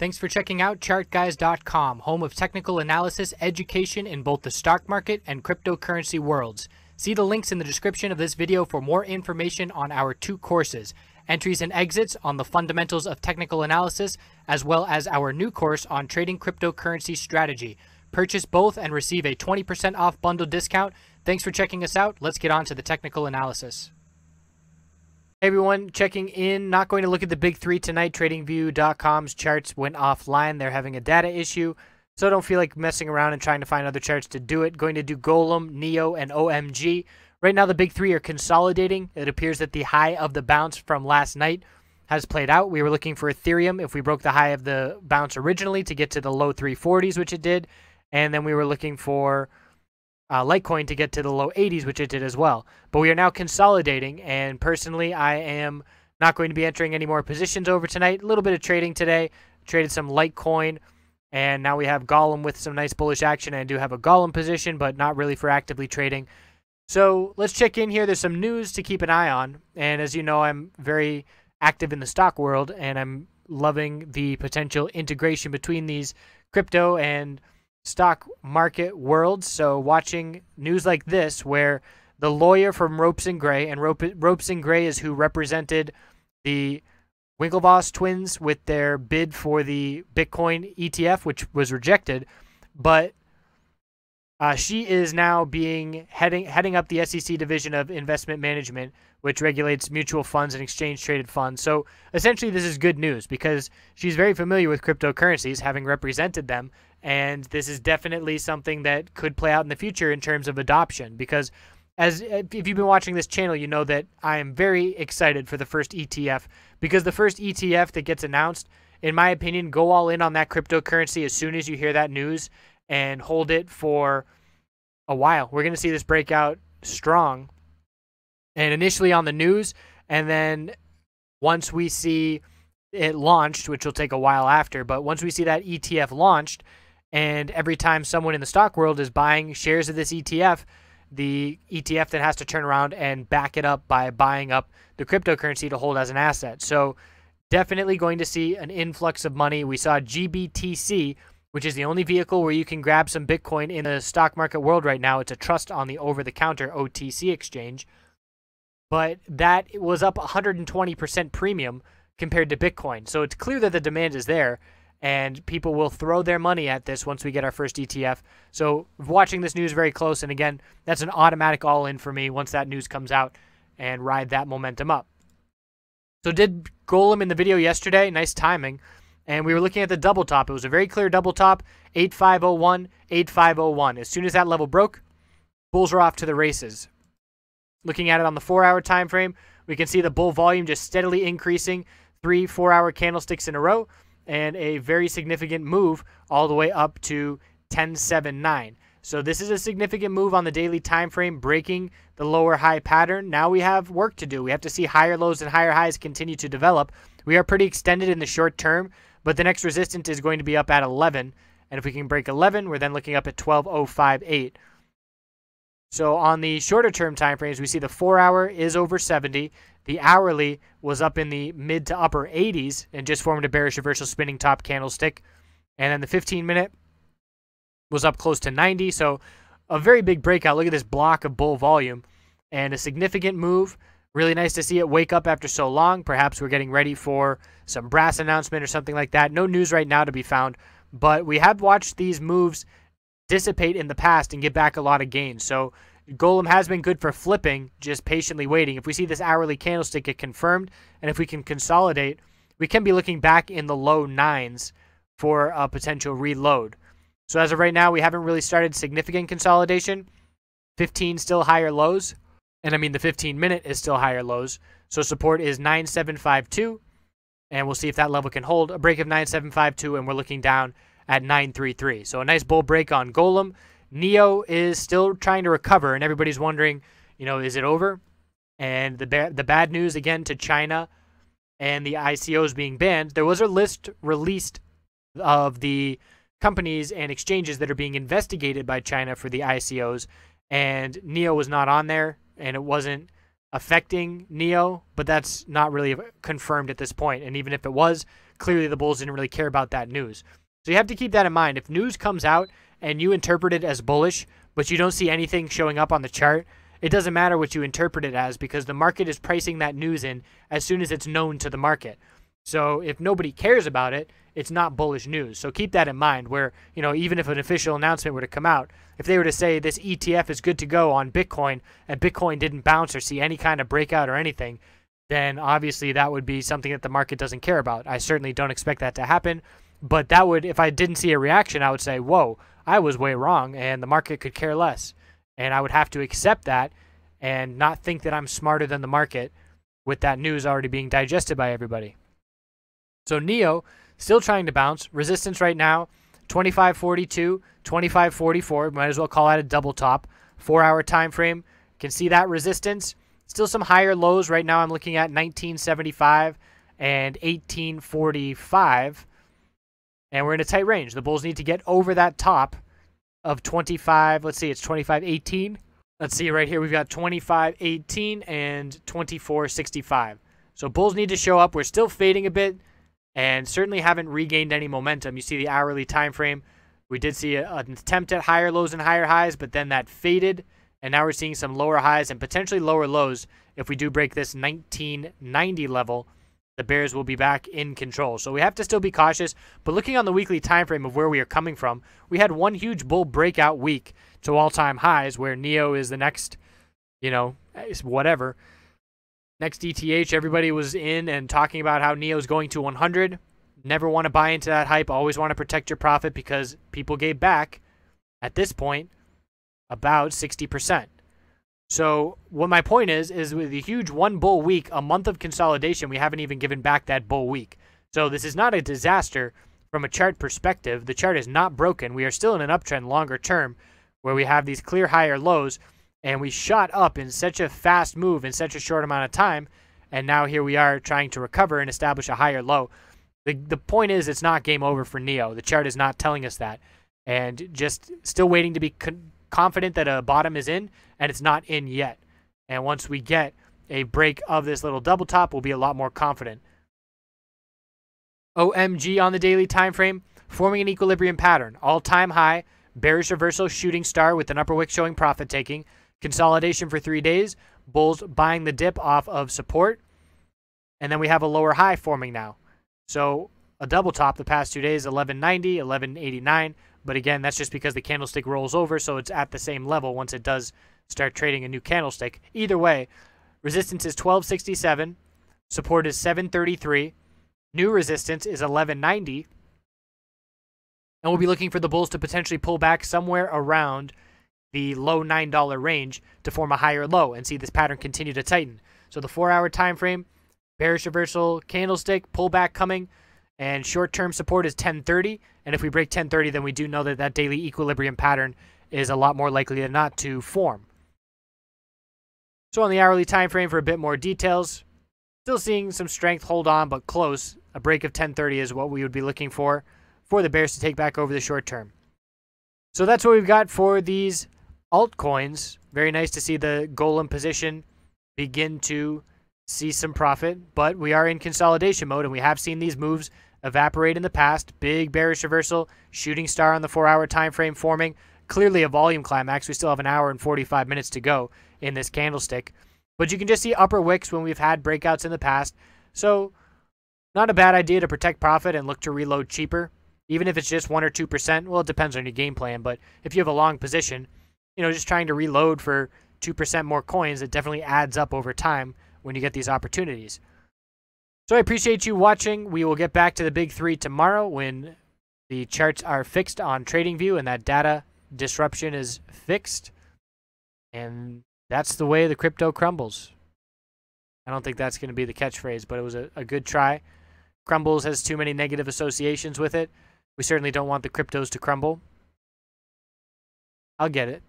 Thanks for checking out ChartGuys.com, home of technical analysis education in both the stock market and cryptocurrency worlds. See the links in the description of this video for more information on our two courses, Entries and Exits on the Fundamentals of Technical Analysis, as well as our new course on Trading Cryptocurrency Strategy. Purchase both and receive a 20% off bundle discount. Thanks for checking us out. Let's get on to the technical analysis. Hey everyone, checking in. Not going to look at the big three tonight. TradingView.com's charts went offline. They're having a data issue, so I don't feel like messing around and trying to find other charts to do it. Going to do Golem, Neo, and OMG. Right now the big three are consolidating. It appears that the high of the bounce from last night has played out. We were looking for Ethereum if we broke the high of the bounce originally to get to the low 340s, which it did. And then we were looking for Litecoin to get to the low 80s, which it did as well. But we are now consolidating, and personally, I am not going to be entering any more positions over tonight. A little bit of trading today. Traded some Litecoin, and now we have Golem with some nice bullish action. I do have a Golem position, but not really for actively trading. So let's check in here. There's some news to keep an eye on, and as you know, I'm very active in the stock world, and I'm loving the potential integration between these crypto and stock market worlds. So watching news like this where the lawyer from Ropes and Gray, and Ropes and Gray is who represented the Winklevoss twins with their bid for the Bitcoin ETF, which was rejected, but she is now heading up the SEC Division of Investment Management, which regulates mutual funds and exchange-traded funds. So essentially this is good news because she's very familiar with cryptocurrencies, having represented them, and this is definitely something that could play out in the future in terms of adoption. Because if you've been watching this channel, you know that I am very excited for the first ETF, because the first ETF that gets announced, in my opinion, go all in on that cryptocurrency as soon as you hear that news and hold it for a while. We're going to see this break out strong, and initially on the news, and then once we see it launched, which will take a while after, but once we see that ETF launched, and every time someone in the stock world is buying shares of this ETF, the ETF then has to turn around and back it up by buying up the cryptocurrency to hold as an asset. So definitely going to see an influx of money. We saw GBTC, which is the only vehicle where you can grab some Bitcoin in the stock market world right now. It's a trust on the over-the-counter OTC exchange. But that was up 120% premium compared to Bitcoin. So it's clear that the demand is there, and people will throw their money at this once we get our first ETF. So watching this news very close, and again, that's an automatic all-in for me once that news comes out, and ride that momentum up. So did Golem in the video yesterday, nice timing, and we were looking at the double top. It was a very clear double top, 8501, 8501. As soon as that level broke, bulls were off to the races. Looking at it on the 4-hour time frame, we can see the bull volume just steadily increasing, 3 4-hour candlesticks in a row, and a very significant move all the way up to 1079. So this is a significant move on the daily time frame, breaking the lower high pattern. Now we have work to do. We have to see higher lows and higher highs continue to develop. We are pretty extended in the short term, but the next resistance is going to be up at 11. And if we can break 11, we're then looking up at 12058. So on the shorter term time frames, we see the 4-hour is over 70. The hourly was up in the mid to upper 80s and just formed a bearish reversal spinning top candlestick. And then the 15-minute was up close to 90. So a very big breakout. Look at this block of bull volume and a significant move. Really nice to see it wake up after so long. Perhaps we're getting ready for some brass announcement or something like that. No news right now to be found, but we have watched these moves dissipate in the past and get back a lot of gains. So Golem has been good for flipping, just patiently waiting. If we see this hourly candlestick get confirmed, and if we can consolidate, we can be looking back in the low 9s for a potential reload. So as of right now, we haven't really started significant consolidation. 15 still higher lows, and I mean the 15-minute is still higher lows. So support is 9752, and we'll see if that level can hold. A break of 9752, and we're looking down at 933. So a nice bull break on Golem. Neo is still trying to recover, and everybody's wondering, you know, is it over? And the bad news again to China and the ICOs being banned. There was a list released of the companies and exchanges that are being investigated by China for the ICOs, and Neo was not on there, and it wasn't affecting Neo, but that's not really confirmed at this point. And even if it was, clearly the bulls didn't really care about that news. So you have to keep that in mind. If news comes out and you interpret it as bullish, but you don't see anything showing up on the chart, it doesn't matter what you interpret it as, because the market is pricing that news in as soon as it's known to the market. So if nobody cares about it, it's not bullish news. So keep that in mind, where, you know, even if an official announcement were to come out, if they were to say this ETF is good to go on Bitcoin and Bitcoin didn't bounce or see any kind of breakout or anything, then obviously that would be something that the market doesn't care about. I certainly don't expect that to happen, but that would, if I didn't see a reaction, I would say, whoa, I was way wrong and the market could care less. And I would have to accept that and not think that I'm smarter than the market with that news already being digested by everybody. So Neo, still trying to bounce. Resistance right now, 25.42, 25.44. Might as well call that a double top. 4-hour time frame. Can see that resistance. Still some higher lows. Right now I'm looking at 19.75 and 18.45. And we're in a tight range. The bulls need to get over that top of 25. Let's see, it's 25.18. Let's see right here. We've got 25.18 and 24.65. So bulls need to show up. We're still fading a bit and certainly haven't regained any momentum. You see the hourly time frame. We did see an attempt at higher lows and higher highs, but then that faded. And now we're seeing some lower highs and potentially lower lows. If we do break this 1990 level, the bears will be back in control. So we have to still be cautious. But looking on the weekly time frame of where we are coming from, we had one huge bull breakout week to all-time highs, where Neo is the next, you know, whatever. Next ETH, everybody was in and talking about how Neo's going to 100. Never want to buy into that hype. Always want to protect your profit, because people gave back, at this point, about 60%. So what my point is with a huge one bull week, a month of consolidation, we haven't even given back that bull week. So this is not a disaster from a chart perspective. The chart is not broken. We are still in an uptrend longer term, where we have these clear higher lows, and we shot up in such a fast move in such a short amount of time, and now here we are trying to recover and establish a higher low. The point is, it's not game over for Neo. The chart is not telling us that, and just still waiting to be confident that a bottom is in, and it's not in yet. And once we get a break of this little double top, we'll be a lot more confident. OMG on the daily time frame, forming an equilibrium pattern. All-time high, bearish reversal, shooting star with an upper wick showing profit taking. Consolidation for 3 days. Bulls buying the dip off of support. And then we have a lower high forming now. So a double top the past 2 days, 1190, 1189. But again, that's just because the candlestick rolls over, so it's at the same level once it does start trading a new candlestick. Either way, resistance is 1267. Support is 733. New resistance is 1190. And we'll be looking for the bulls to potentially pull back somewhere around the low $9 range to form a higher low and see this pattern continue to tighten. So the 4-hour time frame, bearish reversal candlestick, pullback coming, and short-term support is 1030. And if we break 1030, then we do know that that daily equilibrium pattern is a lot more likely than not to form. So on the hourly time frame for a bit more details, still seeing some strength hold on, but close. A break of 1030 is what we would be looking for the bears to take back over the short term. So that's what we've got for these altcoins. Very nice to see the Golem position begin to see some profit, but we are in consolidation mode, and we have seen these moves evaporate in the past. Big bearish reversal, shooting star on the 4-hour time frame forming. Clearly a volume climax. We still have an hour and 45 minutes to go in this candlestick, but you can just see upper wicks when we've had breakouts in the past. So not a bad idea to protect profit and look to reload cheaper, even if it's just 1 or 2%. Well, it depends on your game plan, but if you have a long position, you know, just trying to reload for 2% more coins, it definitely adds up over time when you get these opportunities. So I appreciate you watching. We will get back to the big three tomorrow when the charts are fixed on TradingView and that data disruption is fixed. And that's the way the crypto crumbles. I don't think that's going to be the catchphrase, but it was a good try. Crumbles has too many negative associations with it. We certainly don't want the cryptos to crumble. I'll get it.